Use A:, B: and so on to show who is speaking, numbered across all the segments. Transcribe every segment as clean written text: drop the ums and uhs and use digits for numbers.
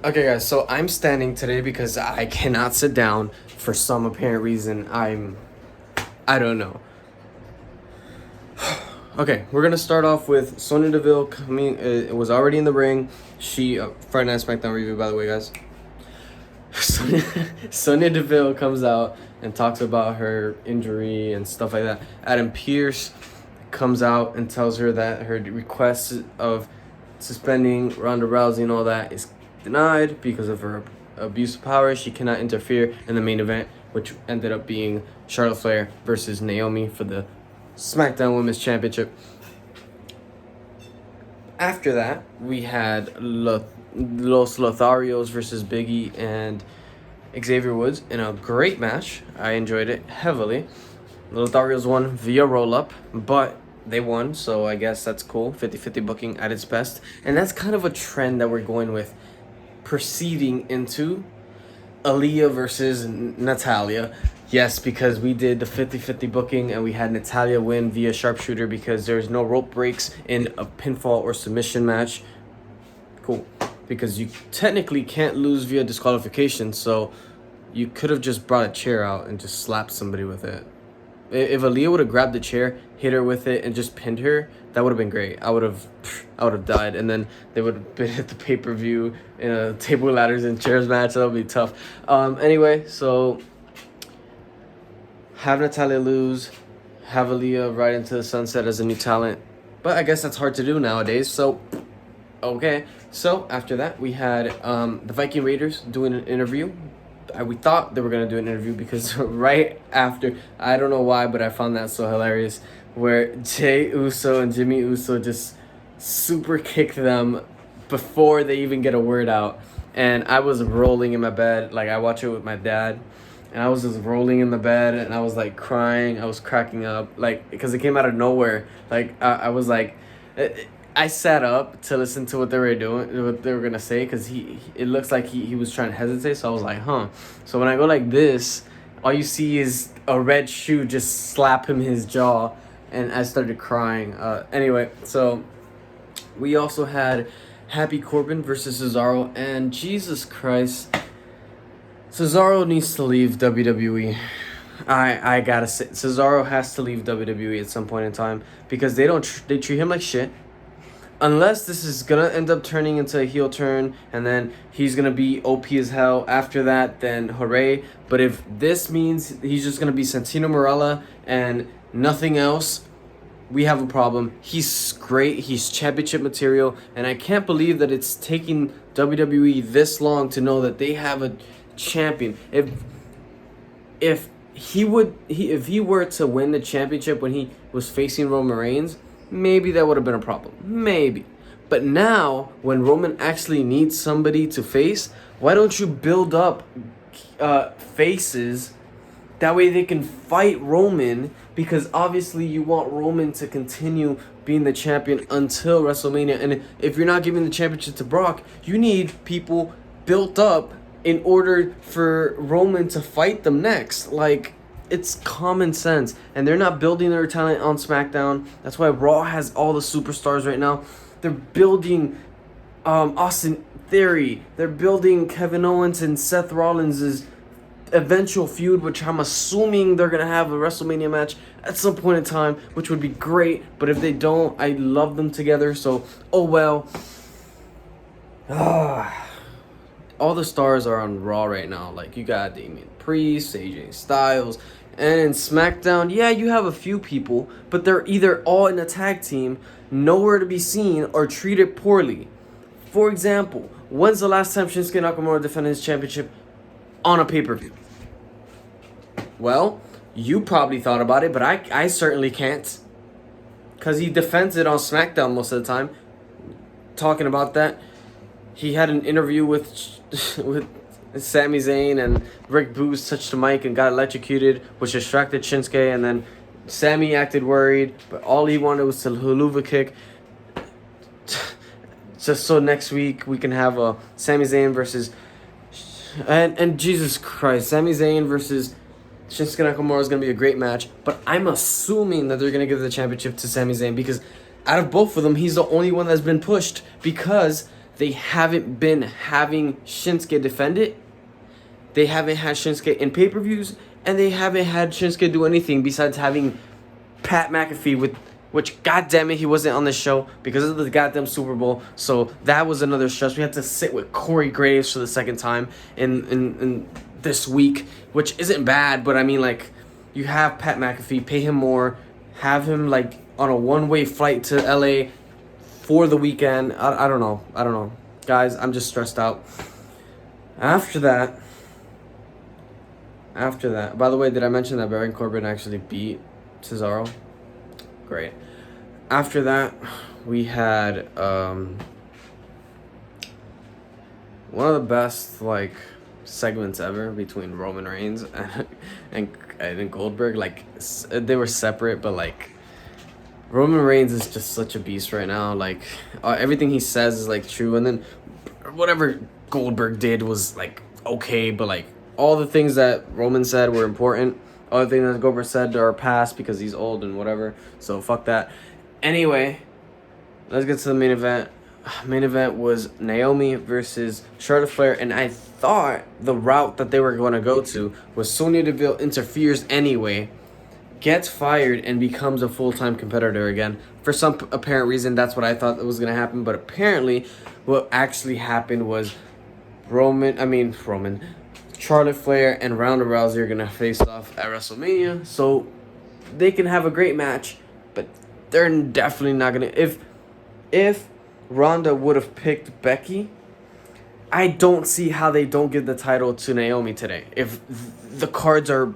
A: Okay, guys, so I'm standing today because I cannot sit down for some apparent reason. I don't know. Okay, we're gonna start off with Sonya Deville coming. It was already in the ring. She Friday Night Smackdown review, by the way, guys. Sonya Deville comes out and talks about her injury and stuff like that. Adam Pearce comes out and tells her that her request of suspending Ronda Rousey and all that is denied because of her abuse of power. She cannot interfere in the main event, which ended up being Charter Flair versus Naomi for the SmackDown Women's Championship. After that, we had Los Lotharios versus Biggie and Xavier Woods in a great match. I enjoyed it heavily. The Lotharios won via roll-up, but they won, so I guess that's cool. 50-50 booking at its best. And that's kind of a trend that we're going with, proceeding into Aaliyah versus Natalya. Yes, because we did the 50-50 booking and we had Natalya win via sharpshooter because there's no rope breaks in a pinfall or submission match. Cool. Because you technically can't lose via disqualification, so you could have just brought a chair out and just slapped somebody with it. If Aaliyah would have grabbed the chair, hit her with it, and just pinned her, that would have been great. I would have died, and then they would have been at the pay-per-view in a table, ladders, and chairs match. That would be tough. Anyway, so have Natalya lose, have Aaliyah right into the sunset as a new talent. But I guess that's hard to do nowadays, so okay. So after that, we had the Viking Raiders doing an interview. We thought they were going to do an interview because right after, I don't know why, but I found that so hilarious, where Jey Uso and Jimmy Uso just super kick them before they even get a word out. And I was rolling in my bed. Like, I watch it with my dad, and I was just rolling in the bed, and I was like crying. I was cracking up, like, because it came out of nowhere. Like, I was like, I sat up to listen to what they were doing, what they were gonna say, because it looks like he was trying to hesitate. So I was like, huh. So when I go like this, all you see is a red shoe just slap him his jaw, and I started crying. Anyway, so we also had Happy Corbin versus Cesaro, and Jesus Christ, Cesaro needs to leave WWE. I gotta say, Cesaro has to leave WWE at some point in time because they treat him like shit. Unless this is gonna end up turning into a heel turn and then he's gonna be OP as hell after that, then hooray. But if this means he's just gonna be Santino Marella and nothing else, we have a problem. He's great. He's championship material, and I can't believe that it's taking WWE this long to know that they have a champion. If he were to win the championship when he was facing Roman Reigns, maybe that would have been a problem. Maybe. But now, when Roman actually needs somebody to face, why don't you build up faces? That way they can fight Roman, because obviously you want Roman to continue being the champion until WrestleMania. And if you're not giving the championship to Brock, you need people built up in order for Roman to fight them next. Like, it's common sense. And they're not building their talent on SmackDown. That's why Raw has all the superstars right now. They're building Austin Theory. They're building Kevin Owens and Seth Rollins' eventual feud, which I'm assuming they're going to have a WrestleMania match at some point in time, which would be great. But if they don't, I love them together. So, oh well. All the stars are on Raw right now. Like, you got Damian Priest, AJ Styles. And in SmackDown, yeah, you have a few people, but they're either all in a tag team, nowhere to be seen, or treated poorly. For example, when's the last time Shinsuke Nakamura defended his championship on a pay-per-view? Well, you probably thought about it, but I certainly can't. Because he defends it on SmackDown most of the time. Talking about that, he had an interview with Sami Zayn, and Rick Boogs touched the mic and got electrocuted, which distracted Shinsuke, and then Sami acted worried, but all he wanted was to haluva kick. Just so next week we can have a Sami Zayn versus... And Jesus Christ, Sami Zayn versus Shinsuke Nakamura is going to be a great match, but I'm assuming that they're going to give the championship to Sami Zayn because out of both of them, he's the only one that's been pushed because they haven't been having Shinsuke defend it. They haven't had Shinsuke in pay-per-views, and they haven't had Shinsuke do anything besides having Pat McAfee with, which, goddamn it, he wasn't on the show because of the goddamn Super Bowl. So that was another stress. We had to sit with Corey Graves for the second time in this week, which isn't bad, but I mean, like, you have Pat McAfee, pay him more, have him, like, on a one-way flight to LA for the weekend. I don't know. Guys, I'm just stressed out. After that, by the way, did I mention that Baron Corbin actually beat Cesaro? Great. After that, we had one of the best, like, segments ever between Roman Reigns and Goldberg. Like, they were separate, but, like, Roman Reigns is just such a beast right now. Like, everything he says is, like, true, and then whatever Goldberg did was, like, okay, but, like, all the things that Roman said were important. All the things that Goldberg said are past because he's old and whatever, so fuck that. Anyway, let's get to the main event. Main event was Naomi versus Charter Flair, and I thought the route that they were going to go to was Sonya Deville interferes anyway, gets fired, and becomes a full-time competitor again. For some apparent reason, that's what I thought was going to happen, but apparently what actually happened was Charlotte Flair and Ronda Rousey are going to face off at WrestleMania, so they can have a great match, but they're definitely not going to... If Ronda would have picked Becky, I don't see how they don't give the title to Naomi today. If the cards are...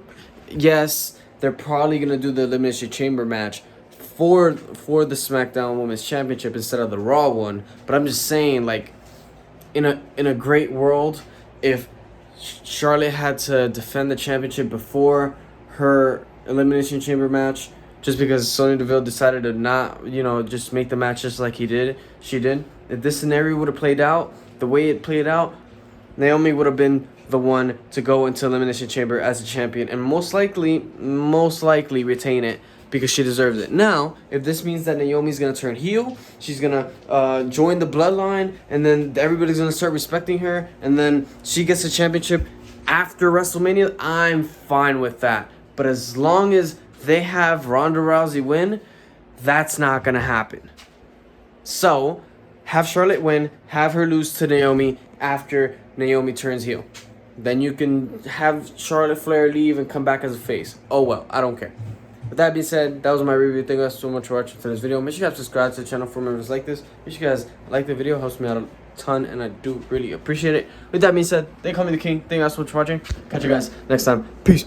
A: Yes, they're probably going to do the Elimination Chamber match for the SmackDown Women's Championship instead of the Raw one, but I'm just saying, like, in a great world, if Charlotte had to defend the championship before her Elimination Chamber match, just because Sonya Deville decided to not, just make the match just like she did. If this scenario would have played out the way it played out, Naomi would have been the one to go into Elimination Chamber as a champion and most likely retain it because she deserves it. Now, if this means that Naomi's going to turn heel, she's going to join the bloodline, and then everybody's going to start respecting her, and then she gets the championship after WrestleMania, I'm fine with that. But as long as they have Ronda Rousey win, that's not going to happen. So, have Charlotte win, have her lose to Naomi after Naomi turns heel. Then you can have Charlotte Flair leave and come back as a face. Oh well, I don't care. With that being said, that was my review. Thank you guys so much for watching today's video. Make sure you guys subscribe to the channel for more videos like this. Make sure you guys like the video. It helps me out a ton, and I do really appreciate it. With that being said, they call me the king. Thank you guys so much for watching. Catch you guys next time. Peace.